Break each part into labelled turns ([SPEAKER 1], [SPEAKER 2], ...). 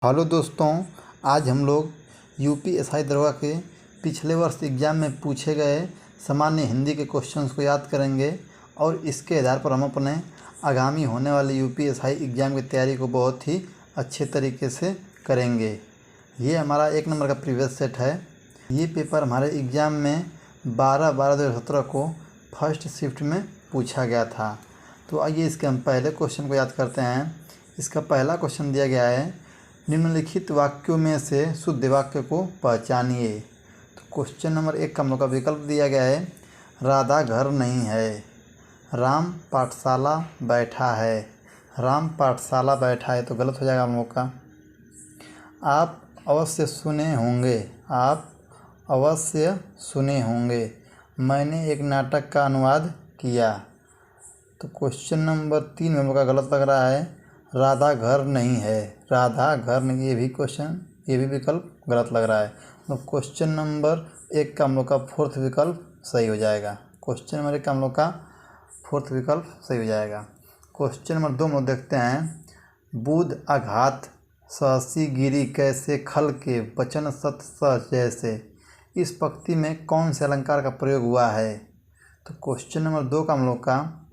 [SPEAKER 1] Hello दोस्तों, आज हम लोग यूपीएसआई दरोगा के पिछले वर्ष एग्ज़ाम में पूछे गए सामान्य हिंदी के क्वेश्चंस को याद करेंगे और इसके आधार पर हम अपने आगामी होने वाले यूपीएसआई एग्ज़ाम की तैयारी को बहुत ही अच्छे तरीके से करेंगे। ये हमारा 1 नंबर का प्रीवियस सेट है। ये पेपर हमारे एग्ज़ाम में 12/12/2017 को फर्स्ट शिफ्ट में पूछा गया था। तो आइए इसके हम पहले क्वेश्चन को याद करते हैं। इसका पहला क्वेश्चन दिया गया है, निम्नलिखित वाक्यों में से शुद्ध वाक्य को पहचानिए। तो क्वेश्चन नंबर 1 का हम लोग का विकल्प दिया गया है, राधा घर नहीं है, राम पाठशाला बैठा है। राम पाठशाला बैठा है तो गलत हो जाएगा हम लोग का। आप अवश्य सुने होंगे, आप अवश्य सुने होंगे, मैंने एक नाटक का अनुवाद किया। तो क्वेश्चन नंबर 3 में हम लोग का गलत लग रहा है, राधा घर नहीं है, राधा घर नहीं, ये भी विकल्प गलत लग रहा है। तो क्वेश्चन नंबर 1 का हम लोग का फोर्थ विकल्प सही हो जाएगा। क्वेश्चन नंबर 1 का हम लोग का फोर्थ विकल्प सही हो जाएगा। क्वेश्चन नंबर 2 हम लोग देखते हैं, बुध आघात सहसी गिरी कैसे खल के वचन सत सच जैसे। इस पंक्ति में कौन से अलंकार का प्रयोग हुआ है। तो क्वेश्चन नंबर 2 का हम लोग का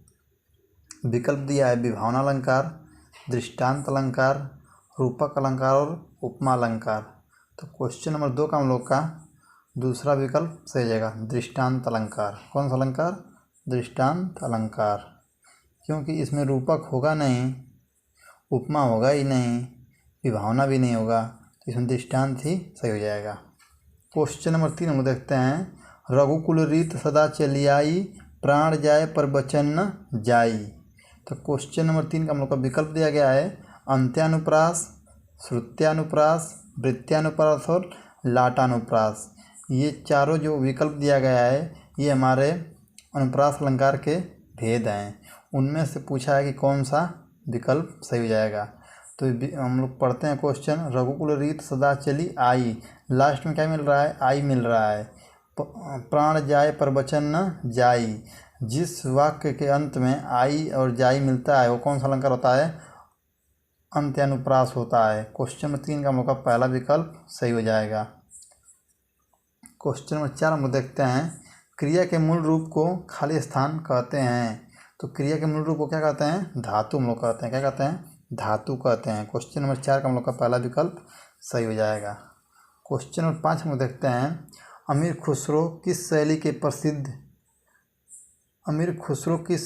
[SPEAKER 1] विकल्प दिया है, विभावना अलंकार, दृष्टांत अलंकार, रूपक अलंकार और उपमा अलंकार। तो क्वेश्चन नंबर 2 का हम लोग का दूसरा विकल्प सही हो जाएगा, दृष्टांत अलंकार। कौन सा अलंकार? दृष्टांत अलंकार, क्योंकि इसमें रूपक होगा नहीं, उपमा होगा ही नहीं, विभावना भी नहीं होगा, तो इसमें दृष्टांत ही सही हो जाएगा। क्वेश्चन नंबर 3 हम लोग देखते हैं, रघुकुल रीत सदा चली आई, प्राण जाए पर वचन न जाई। तो क्वेश्चन नंबर 3 का हम लोग का विकल्प दिया गया है, अंत्यानुप्रास, श्रुत्यानुप्रास, वृत्त्यानुप्रास और लाटानुप्रास। ये चारों जो विकल्प दिया गया है ये हमारे अनुप्रास अलंकार के भेद हैं। उनमें से पूछा है कि कौन सा विकल्प सही हो जाएगा। तो हम लोग पढ़ते हैं क्वेश्चन, रघुकुल रीत सदा चली आई, लास्ट में क्या मिल रहा है? आई मिल रहा है। प्राण जाए पर वचन न जाई, जिस वाक्य के अंत में आई और जाई मिलता है वो कौन सा अलंकार होता है? अंत्यानुप्रास होता है। क्वेश्चन नंबर 3 का हम लोग का पहला विकल्प सही हो जाएगा। क्वेश्चन नंबर 4 हम लोग देखते हैं, क्रिया के मूल रूप को खाली स्थान कहते हैं। तो क्रिया के मूल रूप को क्या कहते हैं? धातु हम लोग कहते हैं। क्या कहते हैं? धातु कहते हैं। क्वेश्चन नंबर 4 का हम लोग का पहला विकल्प सही हो जाएगा। क्वेश्चन नंबर 5 हम लोग देखते हैं, अमीर खुसरो किस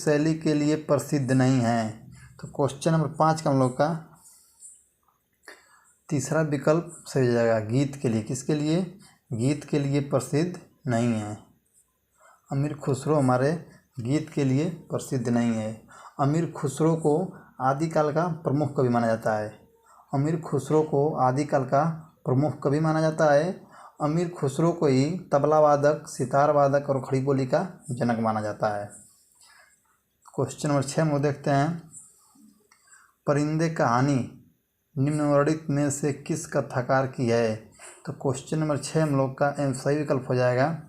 [SPEAKER 1] शैली के लिए प्रसिद्ध नहीं है। तो क्वेश्चन नंबर 5 का हम लोग का तीसरा विकल्प सही हो जाएगा, गीत के लिए। किसके लिए? गीत के लिए प्रसिद्ध नहीं है। अमीर खुसरो हमारे गीत के लिए प्रसिद्ध नहीं है। अमीर खुसरो को आदिकाल का प्रमुख कवि माना जाता है। अमीर खुसरो को आदिकाल का प्रमुख कवि माना जाता है। अमीर खुसरो को ही तबला वादक, सितार वादक और खड़ी बोली का जनक माना जाता है। क्वेश्चन नंबर 6 में देखते हैं, परिंदे कहानी निम्नवर्णित में से किस कथाकार की है। तो क्वेश्चन नंबर 6 हम लोग का सही विकल्प हो जाएगा,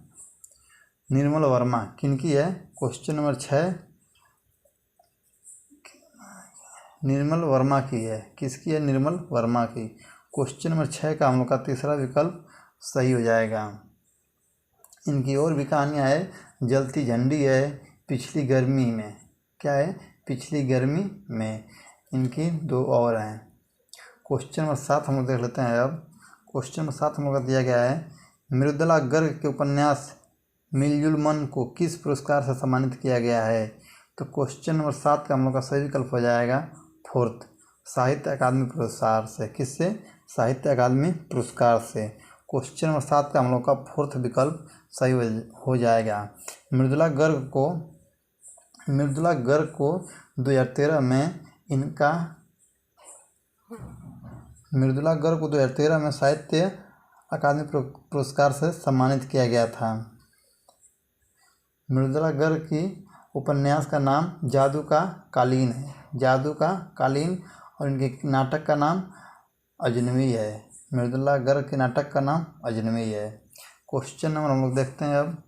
[SPEAKER 1] निर्मल वर्मा। किनकी है? क्वेश्चन नंबर 6 निर्मल वर्मा की है। किसकी है? निर्मल वर्मा की। क्वेश्चन नंबर 6 का हम लोग का तीसरा विकल्प सही हो जाएगा। इनकी और भी कहानियाँ है, जलती झंडी है, पिछली गर्मी में। क्या है? पिछली गर्मी में। इनकी 2 और हैं। क्वेश्चन नंबर 7 हम लोग देख लेते हैं अब। क्वेश्चन नंबर 7 हम लोग का दिया गया है, मृदुला गर्ग के उपन्यास मिलजुल मन को किस पुरस्कार से सम्मानित किया गया है। तो क्वेश्चन नंबर 7 का हम लोग का सही विकल्प हो जाएगा फोर्थ, साहित्य अकादमी पुरस्कार से। किससे? साहित्य अकादमी पुरस्कार से। क्वेश्चन नंबर 7 का हम लोग का फोर्थ विकल्प सही हो जाएगा। मृदुला गर्ग को 2013 में साहित्य अकादमी पुरस्कार से सम्मानित किया गया था। मृदुला गर्ग की उपन्यास का नाम जादू का कालीन है, जादू का कालीन, और इनके नाटक का नाम अजनबी है। मृदुला गर्ग के नाटक का नाम अजनबी है। क्वेश्चन नंबर हम लोग देखते हैं अब।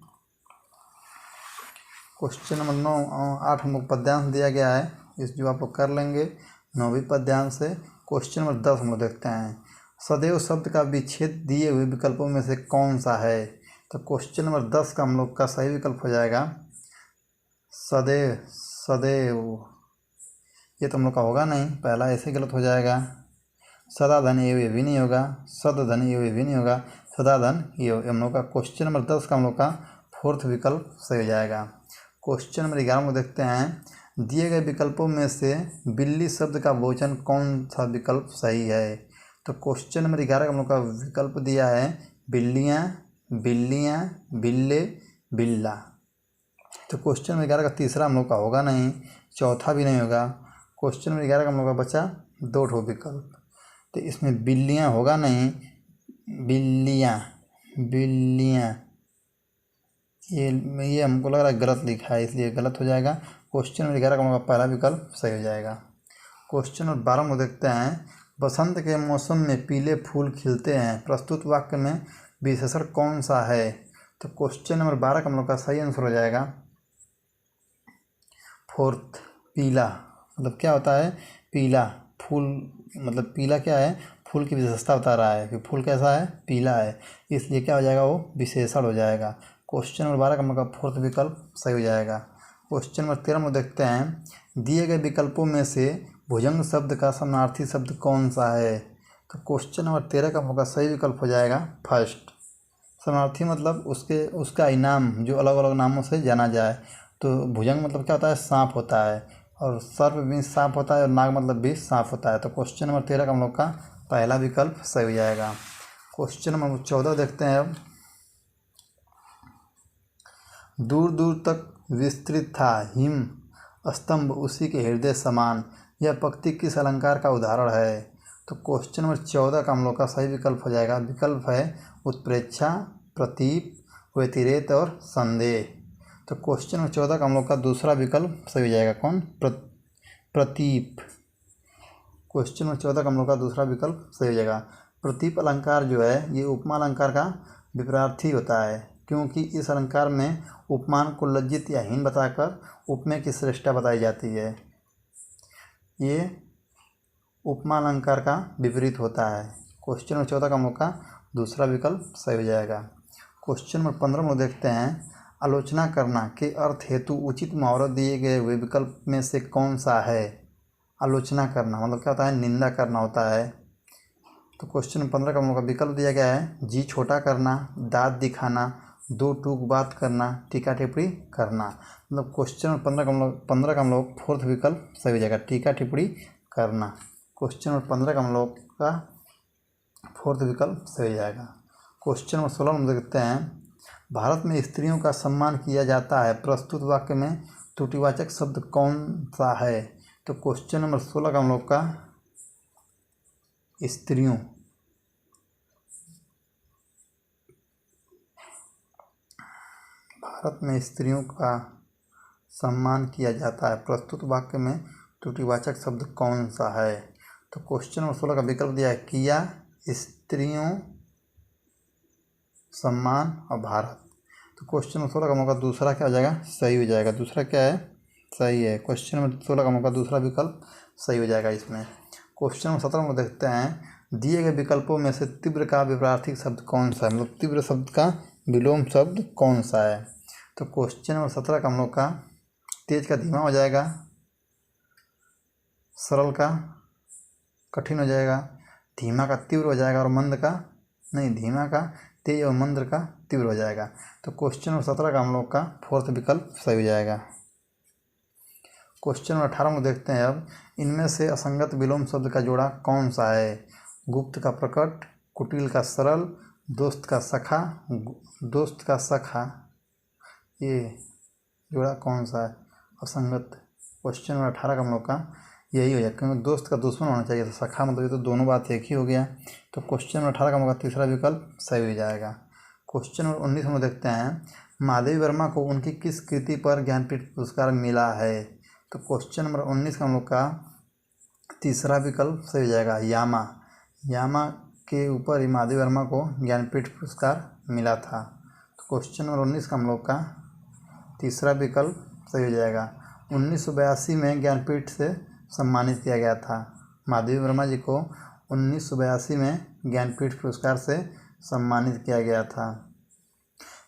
[SPEAKER 1] क्वेश्चन नंबर 8 हम लोग पद्यांश दिया गया है, इस जो आप लोग कर लेंगे 9वीं पद्यांश से। क्वेश्चन नंबर 10 हम लोग देखते हैं, सदैव शब्द का विच्छेद दिए हुए विकल्पों में से कौन सा है? तो क्वेश्चन नंबर 10 का हम लोग का सही विकल्प हो जाएगा सदैव। सदैव ये तो हम लोग का होगा नहीं, पहला ऐसे गलत हो जाएगा। सदा धन एव ये भी नहीं होगा, सद धन एव ये भी नहीं होगा, सदा धन एव हम लोग का क्वेश्चन नंबर 10 का हम लोग का फोर्थ विकल्प सही हो जाएगा। क्वेश्चन नंबर 11 में देखते हैं, दिए गए विकल्पों में से बिल्ली शब्द का बहुवचन कौन सा विकल्प सही है? तो क्वेश्चन नंबर 11 का हम लोग का विकल्प दिया है बिल्लियाँ, बिल्लियाँ, बिल्ले, बिल्ला। तो क्वेश्चन नंबर 11 का तीसरा हम लोग का होगा नहीं, चौथा भी नहीं होगा। क्वेश्चन नंबर 11 का हम लोग का बचा 2 ठो विकल्प, तो इसमें बिल्लियाँ होगा नहीं, बिल्लियाँ, बिल्लियाँ ये हमको लग रहा है गलत लिखा है, इसलिए गलत हो जाएगा। क्वेश्चन नंबर 11 का हम लोग का पहला विकल्प सही हो जाएगा। क्वेश्चन नंबर 12 में देखते हैं, बसंत के मौसम में पीले फूल खिलते हैं, प्रस्तुत वाक्य में विशेषण कौन सा है? तो क्वेश्चन नंबर 12 का हम लोग का सही आंसर हो जाएगा फोर्थ, पीला। मतलब क्या होता है? पीला फूल, मतलब पीला क्या है? फूल की विशेषता बता रहा है कि फूल कैसा है? पीला है, इसलिए क्या हो जाएगा? वो विशेषण हो जाएगा। क्वेश्चन नंबर 12 का हम लोग का फोर्थ विकल्प सही हो जाएगा। क्वेश्चन नंबर 13 में देखते हैं, दिए गए विकल्पों में से भुजंग शब्द का समानार्थी शब्द कौन सा है? तो क्वेश्चन नंबर 13 का हम लोग का सही विकल्प हो जाएगा फर्स्ट। समानार्थी मतलब उसका इनाम जो अलग अलग नामों से जाना जाए। तो भुजंग मतलब क्या होता है? सांप होता है, और सर्प भी सांप होता है, और नाग मतलब भी सांप होता है। तो क्वेश्चन नंबर 13 का हम लोग का पहला विकल्प सही हो जाएगा। क्वेश्चन नंबर 14 देखते हैं अब, दूर दूर तक विस्तृत था हिम स्तंभ उसी के हृदय समान, यह पंक्ति किस अलंकार का उदाहरण है? तो क्वेश्चन नंबर 14 का हम लोग का सही विकल्प हो जाएगा, विकल्प है उत्प्रेक्षा, प्रतीप, व्यतिरेक और संदेह। तो क्वेश्चन नंबर 14 का हम लोग का दूसरा विकल्प सही हो जाएगा, कौन? प्रतीप। क्वेश्चन नंबर 14 का हम लोग का दूसरा विकल्प सही हो जाएगा। प्रतीप अलंकार जो है ये उपमा अलंकार का विपरीत होता है, क्योंकि इस अलंकार में उपमान को लज्जित या हीन बताकर उपमेय की श्रेष्ठता बताई जाती है। ये उपमा अलंकार का विपरीत होता है। क्वेश्चन नंबर 14 का हम लोग का दूसरा विकल्प सही हो जाएगा। क्वेश्चन नंबर 15 में देखते हैं, आलोचना करना के अर्थ हेतु उचित मुहावरा दिए गए हुए विकल्प में से कौन सा है? आलोचना करना मतलब क्या होता है? निंदा करना होता है। तो क्वेश्चन नंबर 15 का हम लोग का विकल्प दिया गया है जी छोटा करना, दांत दिखाना, दो टूक बात करना, टीका टिप्पणी करना। मतलब क्वेश्चन नंबर 15 का हम लोग फोर्थ विकल्प सही हो जाएगा, टीका टिप्पणी करना। क्वेश्चन नंबर 15 का हम लोग का फोर्थ विकल्प सही हो जाएगा। क्वेश्चन नंबर 16 में देखते हैं, भारत में स्त्रियों का सम्मान किया जाता है, प्रस्तुत वाक्य में त्रुटिवाचक शब्द कौन सा है? तो क्वेश्चन नंबर 16 का हम लोग का स्त्रियों, भारत में स्त्रियों का सम्मान किया जाता है, प्रस्तुत वाक्य में त्रुटिवाचक शब्द कौन सा है? तो क्वेश्चन नंबर 16 का विकल्प दिया है किया, स्त्रियों, सम्मान और भारत। तो क्वेश्चन नंबर 16 का मौका दूसरा क्या हो जाएगा? सही हो जाएगा। दूसरा क्या है? सही है। क्वेश्चन नंबर 16 का मौका दूसरा विकल्प सही हो जाएगा इसमें। क्वेश्चन नंबर 17 में देखते हैं, दिए गए विकल्पों में से तीव्र का विपरीत शब्द कौन सा है? मतलब तीव्र शब्द का विलोम शब्द कौन सा है? तो क्वेश्चन नंबर 17 का हम लोग का तेज का धीमा हो जाएगा, सरल का कठिन हो जाएगा, धीमा का तीव्र हो जाएगा, और मंद का नहीं, धीमा का तेज और मंद का तीव्र हो जाएगा। तो क्वेश्चन नंबर 17 का हम लोग का फोर्थ विकल्प सही हो जाएगा। क्वेश्चन नंबर 18 में देखते हैं अब, इनमें से असंगत विलोम शब्द का जोड़ा कौन सा है? गुप्त का प्रकट, कुटिल का सरल, दोस्त का सखा, दोस्त का सखा, ये जोड़ा कौन सा है असंगत? क्वेश्चन नंबर 18 का हम लोग का यही हो जाएगा, क्योंकि दोस्त का दुश्मन होना चाहिए, तो सखा मतलब ये तो दोनों बात एक ही हो गया। तो क्वेश्चन नंबर 18 का हम लोग का तीसरा विकल्प सही हो जाएगा। क्वेश्चन नंबर 19 हम देखते हैं, महादेवी वर्मा को उनकी किस कृति पर ज्ञानपीठ पुरस्कार मिला है? तो क्वेश्चन नंबर 19 का हम लोग का तीसरा विकल्प सही हो जाएगा, यामा। यामा के ऊपर ही महादेवी वर्मा को ज्ञानपीठ पुरस्कार मिला था। तो क्वेश्चन नंबर 19 का हम लोग का तीसरा विकल्प सही हो जाएगा। 1982 में ज्ञानपीठ से सम्मानित किया गया था। महादेवी वर्मा जी को 1982 में ज्ञानपीठ पुरस्कार से सम्मानित किया गया था।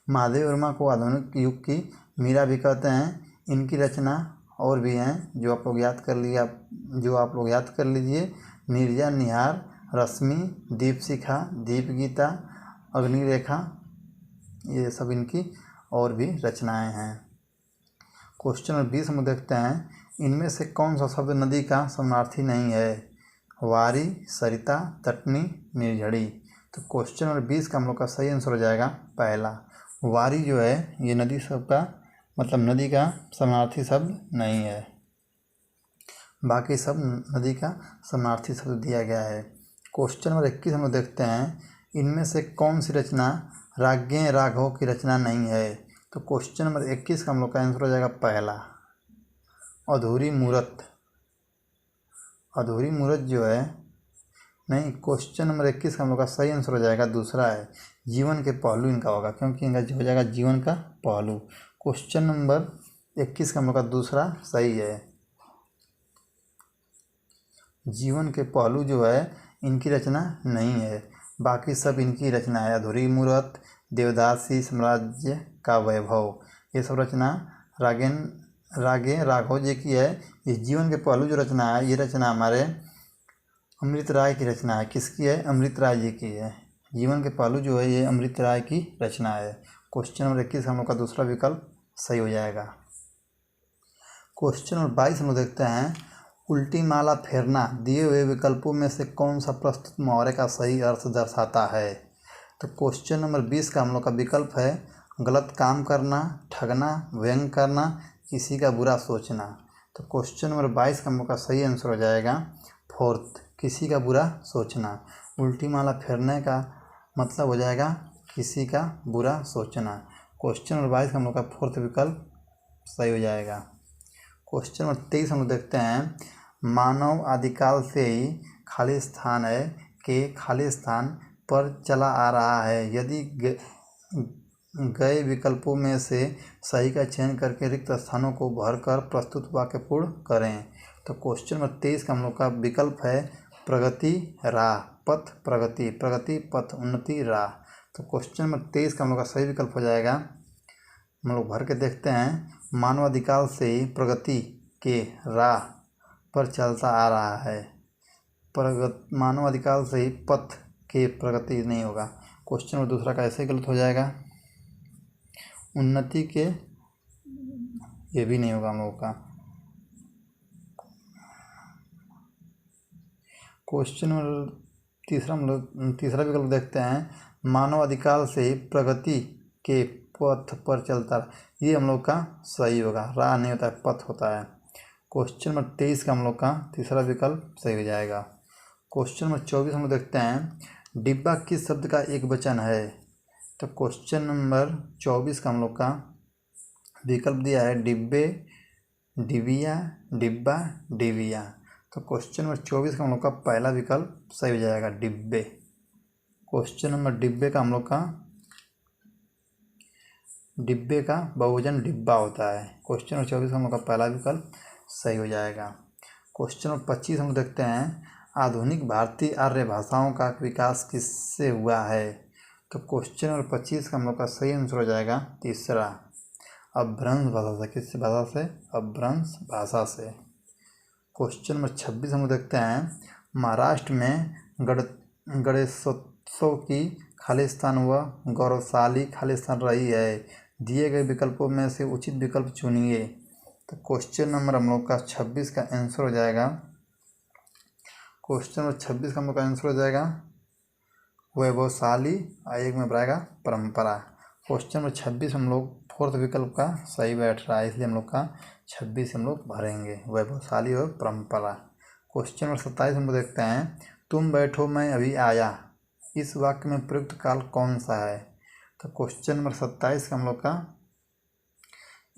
[SPEAKER 1] महादेव वर्मा को आधुनिक युग की मीरा भी कहते हैं। इनकी रचना और भी हैं जो आप लोग याद कर लीजिए। नीरजा निहार, रश्मि, दीपशिखा, दीपगीता, अग्निरेखा, ये सब इनकी और भी रचनाएं हैं। क्वेश्चन नंबर 20 हम देखते हैं, इनमें से कौन सा शब्द नदी का समानार्थी नहीं है? वारी, सरिता, तटनी, निर्झड़ी। तो क्वेश्चन नंबर 20 का हम लोग का सही आंसर हो जाएगा पहला। वारी जो है ये नदी का समानार्थी शब्द नहीं है, बाकी सब नदी का समानार्थी शब्द दिया गया है। क्वेश्चन नंबर 21 हम लोग देखते हैं, इनमें से कौन सी रचना राज्ञेय राघव की रचना नहीं है? तो क्वेश्चन नंबर 21 का हम लोग का आंसर हो जाएगा पहला, अधूरी मूरत। अधूरी मूरत जो है नहीं, क्वेश्चन नंबर 21 का हम लोग का सही आंसर हो जाएगा दूसरा है, जीवन के पहलू इनका होगा, क्योंकि इनका हो जाएगा जीवन का पहलू। क्वेश्चन नंबर 21 का हम लोग का दूसरा सही है, जीवन के पहलू जो है इनकी रचना नहीं है, बाकी सब इनकी रचना है। अधूरी मूरत, देवदासी, साम्राज्य का वैभव, ये सब रचना रागे राघव जी की है। इस जीवन के पहलू जो रचना है ये रचना हमारे अमृत राय की रचना है। किसकी है? अमृत राय जी की है। जीवन के पहलू जो है ये अमृत राय की रचना है। क्वेश्चन नंबर 21 हम लोग का दूसरा विकल्प सही हो जाएगा। क्वेश्चन नंबर 22 हम लोग देखते हैं, उल्टी माला फेरना दिए हुए विकल्पों में से कौन सा प्रस्तुत मुहावरे का सही अर्थ दर्शाता है? तो क्वेश्चन नंबर 20 का हम लोग का विकल्प है, गलत काम करना, ठगना, व्यंग करना, किसी का बुरा सोचना। तो क्वेश्चन नंबर 22 का हम लोग का सही आंसर हो जाएगा फोर्थ, किसी का बुरा सोचना। उल्टी माला फेरने का मतलब हो जाएगा किसी का बुरा सोचना। क्वेश्चन नंबर 22 का हम लोग का फोर्थ विकल्प सही हो जाएगा। क्वेश्चन नंबर 23 हम लोग देखते हैं, मानव आदिकाल से ही खाली स्थान है के खाली स्थान पर चला आ रहा है। यदि गए विकल्पों में से सही का चयन करके रिक्त स्थानों को भरकर प्रस्तुत वाक्य पूर्ण करें। तो क्वेश्चन नंबर 23 का हम लोग का विकल्प है, प्रगति राह, पथ प्रगति, प्रगति पथ, उन्नति राह। तो क्वेश्चन नंबर 23 का हम लोग का सही विकल्प हो जाएगा। हम लोग भर के देखते हैं, मानवाधिकाल से ही प्रगति के राह पर चलता आ रहा है। मानवाधिकाल से ही पथ के प्रगति नहीं होगा। क्वेश्चन नंबर दूसरा का ऐसे गलत हो जाएगा। उन्नति के ये भी नहीं होगा हम लोगों का। क्वेश्चन नंबर तीसरा हम लोग तीसरा विकल्प देखते हैं, मानव अधिकाल से प्रगति के पथ पर चलता, ये हम लोग का सही होगा। राह नहीं होता है, पथ होता है। क्वेश्चन नंबर 23 का हम लोग का तीसरा विकल्प सही हो जाएगा। क्वेश्चन नंबर 24 हम लोग देखते हैं, डिब्बा किस शब्द का एक वचन है? तो क्वेश्चन नंबर 24 का हम लोग का विकल्प दिया है, डिब्बे, डिबिया, डिब्बा, डिबिया। तो क्वेश्चन नंबर 24 का हम लोग का पहला विकल्प सही हो जाएगा, डिब्बे। क्वेश्चन नंबर डिब्बे का हम लोग का डिब्बे का बहुवचन डिब्बा होता है। क्वेश्चन नंबर 24 का हम लोग का पहला विकल्प सही हो जाएगा। क्वेश्चन नंबर 25 हम देखते हैं, आधुनिक भारतीय आर्य भाषाओं का विकास किससे हुआ है? तो क्वेश्चन नंबर 25 का हम लोग का सही आंसर हो जाएगा तीसरा, अपभ्रंश भाषा से। किस भाषा से? अपभ्रंश भाषा से। क्वेश्चन नंबर 26 हम देखते हैं, महाराष्ट्र में गणेशोत्सव की खालिस्तान व गौरवशाली खालिस्तान रही है। दिए गए विकल्पों में से उचित विकल्प चुनिए। तो क्वेश्चन नंबर हम लोग का 26 का आंसर हो जाएगा, क्वेश्चन नंबर 26 का हम लोग का आंसर हो जाएगा वैभवशाली, एक में बढ़ाएगा परंपरा। क्वेश्चन नंबर 26 हम लोग फोर्थ विकल्प का सही बैठ रहा है, इसलिए हम लोग का 26 हम लोग भरेंगे, वैभवशाली और परंपरा। क्वेश्चन नंबर 27 हम लोग देखते हैं, तुम बैठो मैं अभी आया, इस वाक्य में प्रयुक्त काल कौन सा है? तो क्वेश्चन नंबर 27 का हम लोग का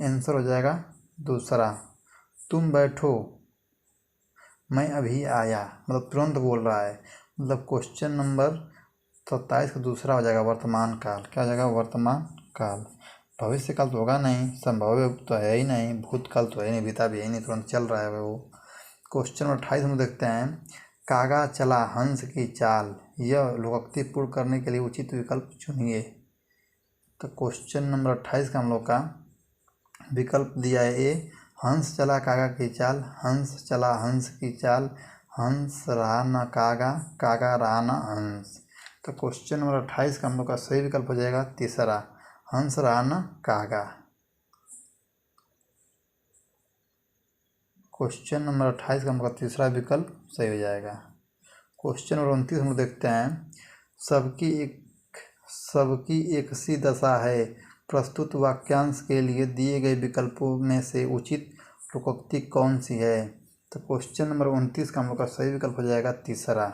[SPEAKER 1] आंसर हो जाएगा दूसरा, तुम बैठो मैं अभी आया, मतलब तुरंत बोल रहा है। मतलब क्वेश्चन नंबर 27 का दूसरा हो जाएगा वर्तमान काल। क्या हो जाएगा? वर्तमान काल। भविष्य काल तो होगा नहीं, संभव तो है ही नहीं, भूतकाल तो है नहीं, बीता भी है नहीं, तुरंत चल रहा है वो। क्वेश्चन नंबर 28 हम देखते हैं, कागा चला हंस की चाल, यह लोकोक्ति पूर्ण करने के लिए उचित विकल्प चुनिए। तो क्वेश्चन नंबर 28 का हम लोग का विकल्प दिया है ए, हंस चला कागा की चाल, हंस चला हंस की चाल, हंस रहा न कागा, कागा रहा न हंस। तो क्वेश्चन नंबर 28 का हम लोग का सही विकल्प हो जाएगा तीसरा, हंस रहा न कागा। क्वेश्चन नंबर 28 का हम लोग का तीसरा विकल्प सही हो जाएगा। क्वेश्चन नंबर 29 हम लोग देखते हैं, सबकी एक सी दशा है, प्रस्तुत वाक्यांश के लिए दिए गए विकल्पों में से उचित लोकोक्ति कौन सी है। तो क्वेश्चन नंबर 29 का हम लोग का सही विकल्प हो जाएगा तीसरा,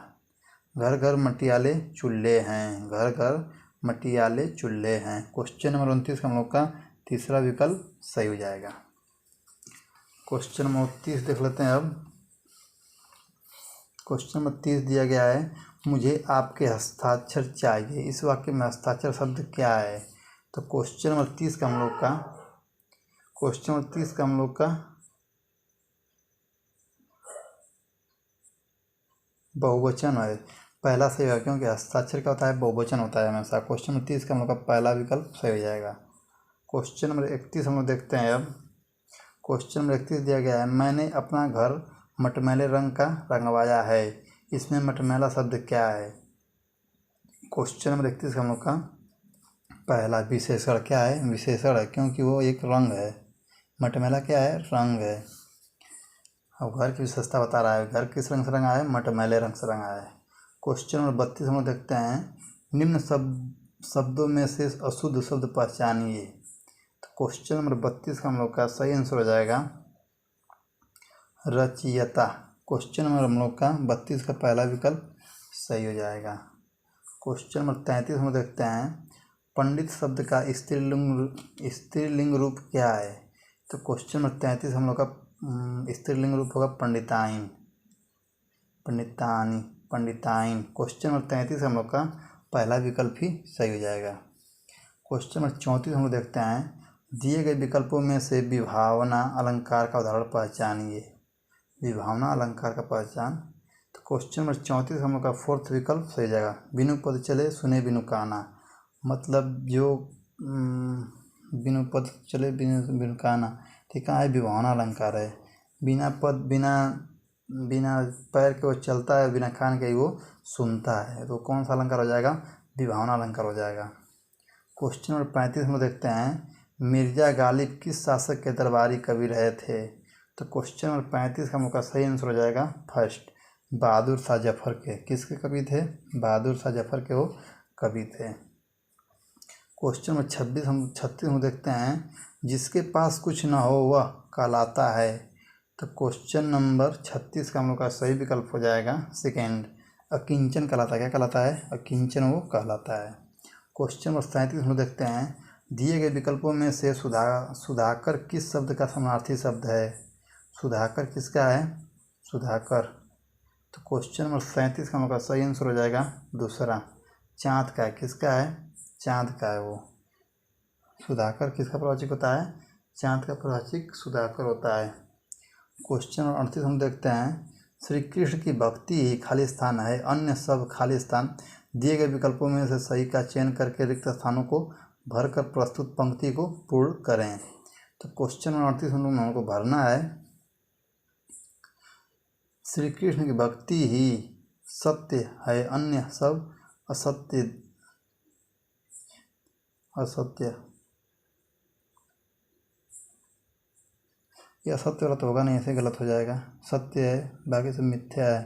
[SPEAKER 1] घर घर मटियाले चूल्हे हैं, घर घर मटियाले चूल्हे हैं। क्वेश्चन नंबर 29 का हम लोग का तीसरा विकल्प सही हो जाएगा। क्वेश्चन नंबर 30 देख लेते हैं अब। क्वेश्चन नंबर 30 दिया गया है, मुझे आपके हस्ताक्षर चाहिए, इस वाक्य में हस्ताक्षर शब्द क्या है। तो क्वेश्चन नंबर 30 का हम लोग का बहुवचन है, पहला सही है, क्योंकि हस्ताक्षर क्या होता है, बहुवचन होता है हमेशा। क्वेश्चन नंबर 30 का हम लोग का पहला विकल्प सही हो जाएगा। क्वेश्चन नंबर 31 हम लोग देखते हैं अब। क्वेश्चन नंबर 31 दिया गया है, मैंने अपना घर मटमैले रंग का रंगवाया है, इसमें मटमैला शब्द क्या है। क्वेश्चन नंबर 31 का हम लोग का पहला विशेषण क्या है, विशेषण है, क्योंकि वो एक रंग है। मटमैला क्या है, रंग है। अब घर की विशेषता बता रहा है, घर किस रंग से रंगा है, मटमैले रंग से रंगा है। क्वेश्चन नंबर 32 हम लोग देखते हैं, निम्न शब्दों में से अशुद्ध शब्द पहचानिए। तो क्वेश्चन नंबर 32 का हम लोग का सही आंसर हो जाएगा रचयिता। क्वेश्चन नंबर हम लोग का 32 का पहला विकल्प सही हो जाएगा। क्वेश्चन नंबर 33 हम देखते हैं, पंडित शब्द का स्त्रीलिंग रूप क्या है। तो क्वेश्चन नंबर 33 हम लोग का स्त्रीलिंग रूप होगा पंडिताइन, पंडितानी, पंडिताइन। क्वेश्चन नंबर 33 हम लोग का पहला विकल्प ही सही हो जाएगा। क्वेश्चन नंबर 34 हम लोग देखते हैं, दिए गए विकल्पों में से विभावना अलंकार का उदाहरण पहचानिए। विभावना अलंकार का पहचान। तो क्वेश्चन नंबर 34 हम लोग का फोर्थ विकल्प सही जाएगा, बिनु पद चले सुने बिनु काना। मतलब जो बिनु पद चले बिनु काना, ठीक है, विभावना अलंकार है। बिना पद बिना पैर के वो चलता है, बिना कान के वो सुनता है, तो कौन सा अलंकार हो जाएगा, विभावना अलंकार हो जाएगा। क्वेश्चन नंबर 35 में देखते हैं, मिर्जा गालिब किस शासक के दरबारी कवि रहे थे। तो क्वेश्चन नंबर 35 का मुझे सही आंसर हो जाएगा फर्स्ट, बहादुर शाह जफर के। किसके कवि थे, बहादुर शाह जफर के वो कवि थे। क्वेश्चन नंबर 36 हम देखते हैं, जिसके पास कुछ न हो वह कहलाता है। तो क्वेश्चन नंबर 36 का हम लोग का सही विकल्प हो जाएगा सेकेंड, अकिंचन कहलाता है। क्या कहलाता है, अकिंचन वो कहलाता है। क्वेश्चन नंबर 37 हम देखते हैं, दिए गए विकल्पों में से सुधाकर किस शब्द का समानार्थी शब्द है। सुधाकर किसका है, सुधाकर। तो क्वेश्चन नंबर 37 का हम लोग का सही आंसर हो जाएगा दूसरा, चाँद का है। किसका है, चाँद का है वो। सुधाकर किसका प्रवाचक होता है, चाँद का प्रवाचक सुधाकर होता है। क्वेश्चन नंबर 38 हम देखते हैं, श्री कृष्ण की भक्ति ही खाली स्थान है, अन्य सब खाली स्थान। दिए गए विकल्पों में से सही का चयन करके रिक्त स्थानों को भरकर प्रस्तुत पंक्ति को पूर्ण करें। तो क्वेश्चन नंबर 38 हम लोग को भरना है, श्री कृष्ण की भक्ति ही सत्य है, अन्य सब असत्य। यह सत्य वाला तो होगा नहीं, ऐसे गलत हो जाएगा। सत्य है, बाकी सब मिथ्या है।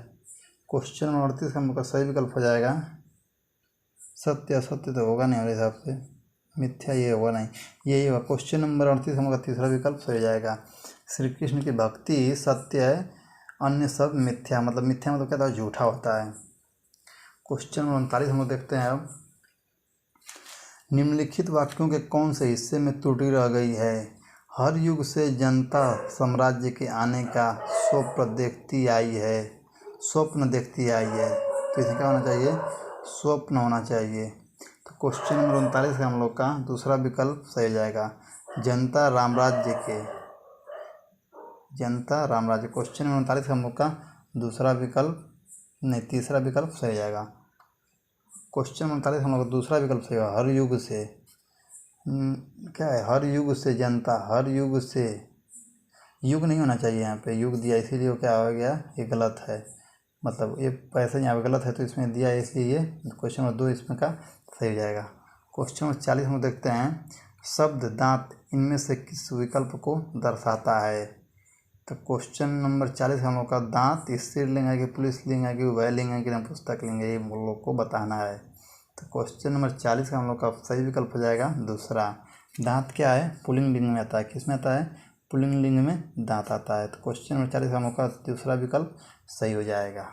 [SPEAKER 1] क्वेश्चन नंबर 38 का हम लोग का सही विकल्प हो जाएगा सत्य। असत्य तो होगा नहीं, मेरे हिसाब से मिथ्या ये होगा नहीं, यही होगा। क्वेश्चन नंबर 38 हम लोग का तीसरा विकल्प सही हो जाएगा, श्री कृष्ण की भक्ति सत्य है, अन्य सब मिथ्या। मतलब मिथ्या मतलब क्या होता है, झूठा होता है। क्वेश्चन नंबर 39 हम लोग देखते हैं अब, निम्नलिखित वाक्यों के कौन से हिस्से में त्रुटि रह गई है। हर युग से जनता साम्राज्य के आने का स्वप्न देखती आई है। तो इसमें क्या होना चाहिए, स्वप्न होना चाहिए। तो क्वेश्चन नंबर 39 का हम लोग का दूसरा विकल्प सही हो जाएगा, जनता रामराज्य के, जनता रामराज्य। क्वेश्चन नंबर 39 का हम लोग का दूसरा विकल्प नहीं, तीसरा विकल्प सही हो जाएगा। क्वेश्चन 39 हम लोग का दूसरा विकल्प सही होगा, हर युग से। क्या है, हर युग से जनता, हर युग से, युग नहीं होना चाहिए यहाँ पे, युग दिया इसीलिए क्या हो गया, ये गलत है, मतलब ये पैसे यहाँ पे गलत है तो इसमें दिया है, इसलिए ये क्वेश्चन नंबर 2 इसमें का सही हो जाएगा। क्वेश्चन नंबर 40 हम लोग देखते हैं, शब्द दांत इनमें से किस विकल्प को दर्शाता है। तो क्वेश्चन नंबर 40 हम लोग का दांत स्त्रीलिंग है कि पुल्लिंग है कि उभयलिंग है कि नपुंसकलिंग है, ये हम लोग को बताना है। तो क्वेश्चन नंबर 40 का हम लोग का सही विकल्प हो जाएगा दूसरा। दांत क्या है, पुल्लिंग लिंग में आता है, किस में आता है, पुल्लिंग लिंग में दांत आता है। तो क्वेश्चन नंबर 40 का हम लोग का दूसरा विकल्प सही हो जाएगा।